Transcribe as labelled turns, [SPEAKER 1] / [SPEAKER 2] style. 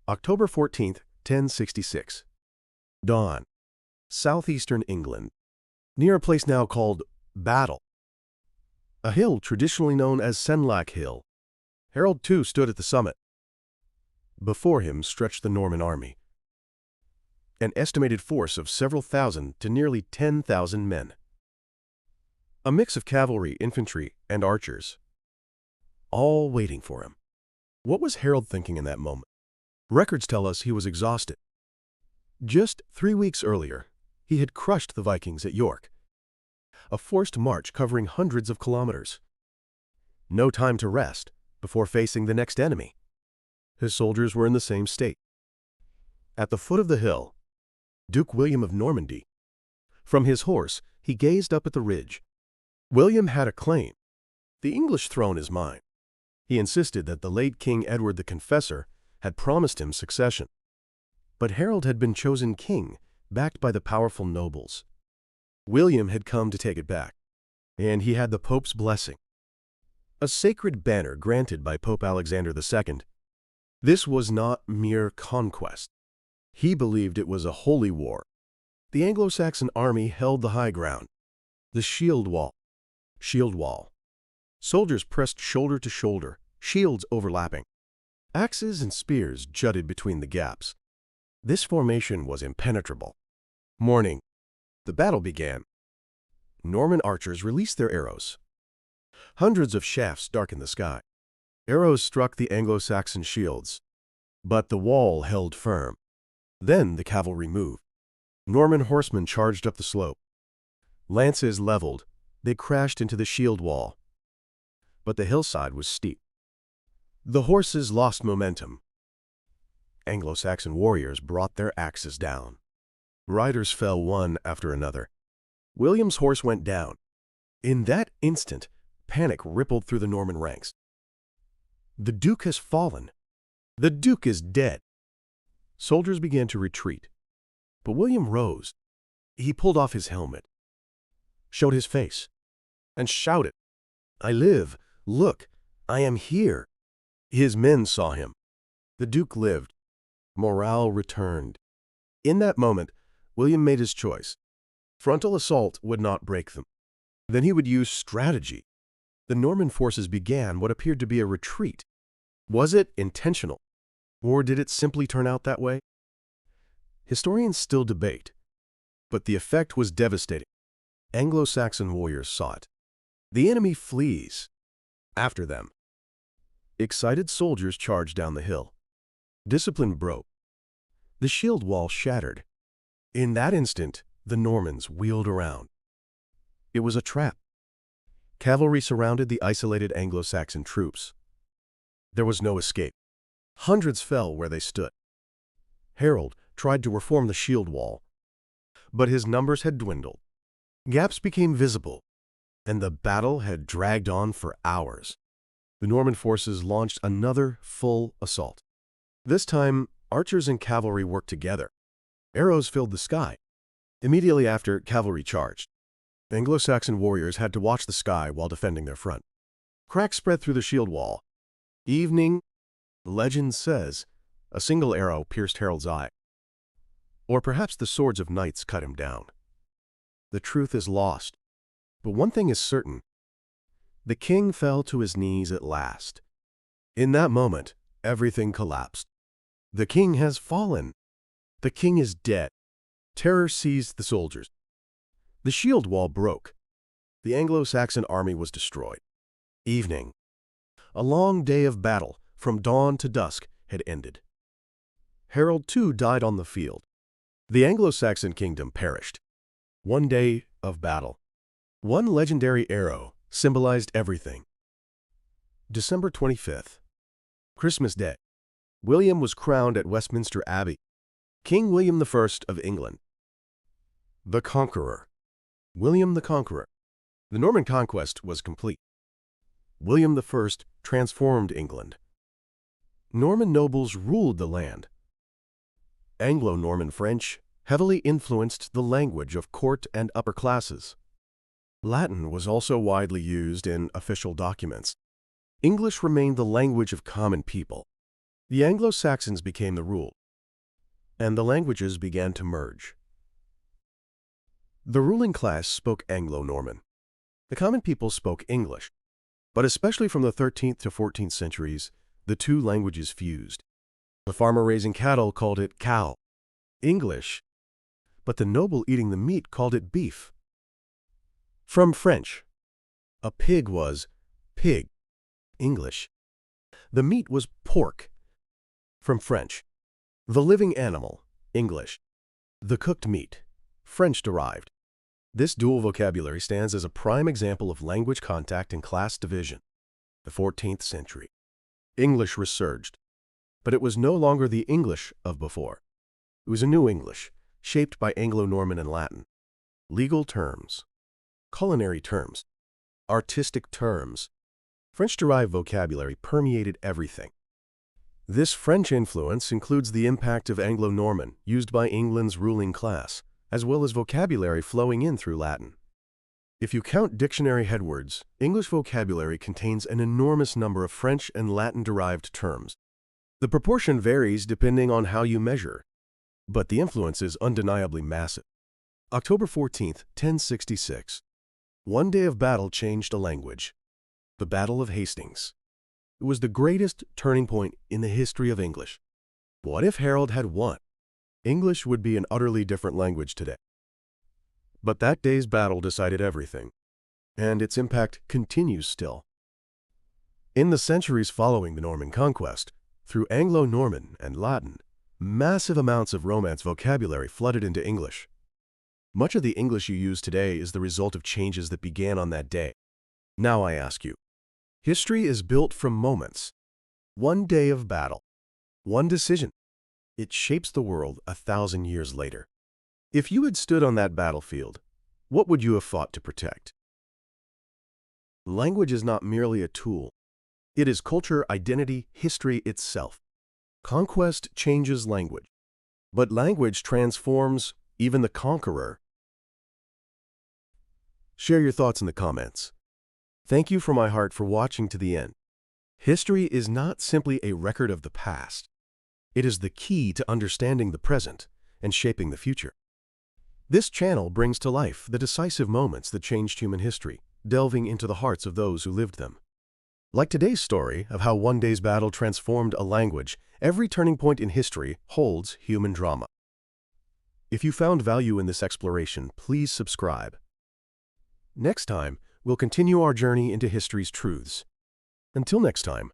[SPEAKER 1] October 14th, 1066. Dawn. Southeastern England. Near a place now called Battle. A hill traditionally known as Senlac Hill. Harold too stood at the summit. Before him stretched the Norman army. An estimated force of several thousand to nearly 10,000 men. A mix of cavalry, infantry, and archers. All waiting for him. What was Harold thinking in that moment? Records tell us he was exhausted. Just 3 weeks earlier, he had crushed the Vikings at York. A forced march covering hundreds of kilometers. No time to rest before facing the next enemy. His soldiers were in the same state. At the foot of the hill, Duke William of Normandy. From his horse, he gazed up at the ridge. William had a claim. The English throne is mine. He insisted that the late King Edward the Confessor had promised him succession. But Harold had been chosen king, backed by the powerful nobles. William had come to take it back, and he had the Pope's blessing. A sacred banner granted by Pope Alexander II. This was not mere conquest. He believed it was a holy war. The Anglo-Saxon army held the high ground, the shield wall. Soldiers pressed shoulder to shoulder, shields overlapping. Axes and spears jutted between the gaps. This formation was impenetrable. Morning. The battle began. Norman archers released their arrows. Hundreds of shafts darkened the sky. Arrows struck the Anglo-Saxon shields, but the wall held firm. Then the cavalry moved. Norman horsemen charged up the slope. Lances leveled, they crashed into the shield wall. But the hillside was steep. The horses lost momentum. Anglo-Saxon warriors brought their axes down. Riders fell one after another. William's horse went down. In that instant, panic rippled through the Norman ranks. The Duke has fallen. The Duke is dead. Soldiers began to retreat. But William rose. He pulled off his helmet, showed his face, and shouted, "I live! Look, I am here!" His men saw him. The Duke lived. Morale returned. In that moment, William made his choice. Frontal assault would not break them. Then he would use strategy. The Norman forces began what appeared to be a retreat. Was it intentional? Or did it simply turn out that way? Historians still debate. But the effect was devastating. Anglo-Saxon warriors saw it. The enemy flees. After them. Excited soldiers charged down the hill. Discipline broke. The shield wall shattered. In that instant, the Normans wheeled around. It was a trap. Cavalry surrounded the isolated Anglo-Saxon troops. There was no escape. Hundreds fell where they stood. Harold tried to reform the shield wall, but his numbers had dwindled. Gaps became visible, and the battle had dragged on for hours. The Norman forces launched another full assault. This time, archers and cavalry worked together. Arrows filled the sky. Immediately after, cavalry charged. Anglo-Saxon warriors had to watch the sky while defending their front. Cracks spread through the shield wall. Evening, legend says, a single arrow pierced Harold's eye. Or perhaps the swords of knights cut him down. The truth is lost. But one thing is certain. The king fell to his knees at last. In that moment, everything collapsed. The king has fallen. The king is dead. Terror seized the soldiers. The shield wall broke. The Anglo-Saxon army was destroyed. Evening. A long day of battle, from dawn to dusk, had ended. Harold too died on the field. The Anglo-Saxon kingdom perished. One day of battle. One legendary arrow symbolized everything. December 25th. Christmas Day. William was crowned at Westminster Abbey. King William I of England. The Conqueror. William the Conqueror. The Norman conquest was complete. William I transformed England. Norman nobles ruled the land. Anglo-Norman French heavily influenced the language of court and upper classes. Latin was also widely used in official documents. English remained the language of common people. The Anglo-Saxons became the rule, and the languages began to merge. The ruling class spoke Anglo-Norman. The common people spoke English, but especially from the 13th to 14th centuries, the two languages fused. The farmer raising cattle called it cow, English, but the noble eating the meat called it beef. From French, a pig was pig, English. The meat was pork. From French, the living animal, English. The cooked meat, French-derived. This dual vocabulary stands as a prime example of language contact and class division. The 14th century. English resurged, but it was no longer the English of before. It was a new English, shaped by Anglo-Norman and Latin. Legal terms, culinary terms, artistic terms. French-derived vocabulary permeated everything. This French influence includes the impact of Anglo-Norman used by England's ruling class, as well as vocabulary flowing in through Latin. If you count dictionary headwords, English vocabulary contains an enormous number of French and Latin-derived terms. The proportion varies depending on how you measure, but the influence is undeniably massive. October 14th, 1066. One day of battle changed a language. The Battle of Hastings. It was the greatest turning point in the history of English. What if Harold had won? English would be an utterly different language today. But that day's battle decided everything, and its impact continues still. In the centuries following the Norman conquest, through Anglo-Norman and Latin, massive amounts of Romance vocabulary flooded into English. Much of the English you use today is the result of changes that began on that day. Now I ask you, history is built from moments. One day of battle, one decision. It shapes the world 1,000 years later. If you had stood on that battlefield, what would you have fought to protect? Language is not merely a tool. It is culture, identity, history itself. Conquest changes language, but language transforms even the conqueror. Share your thoughts in the comments. Thank you from my heart for watching to the end. History is not simply a record of the past. It is the key to understanding the present and shaping the future. This channel brings to life the decisive moments that changed human history, delving into the hearts of those who lived them. Like today's story of how one day's battle transformed a language, every turning point in history holds human drama. If you found value in this exploration, please subscribe. Next time, we'll continue our journey into history's truths. Until next time.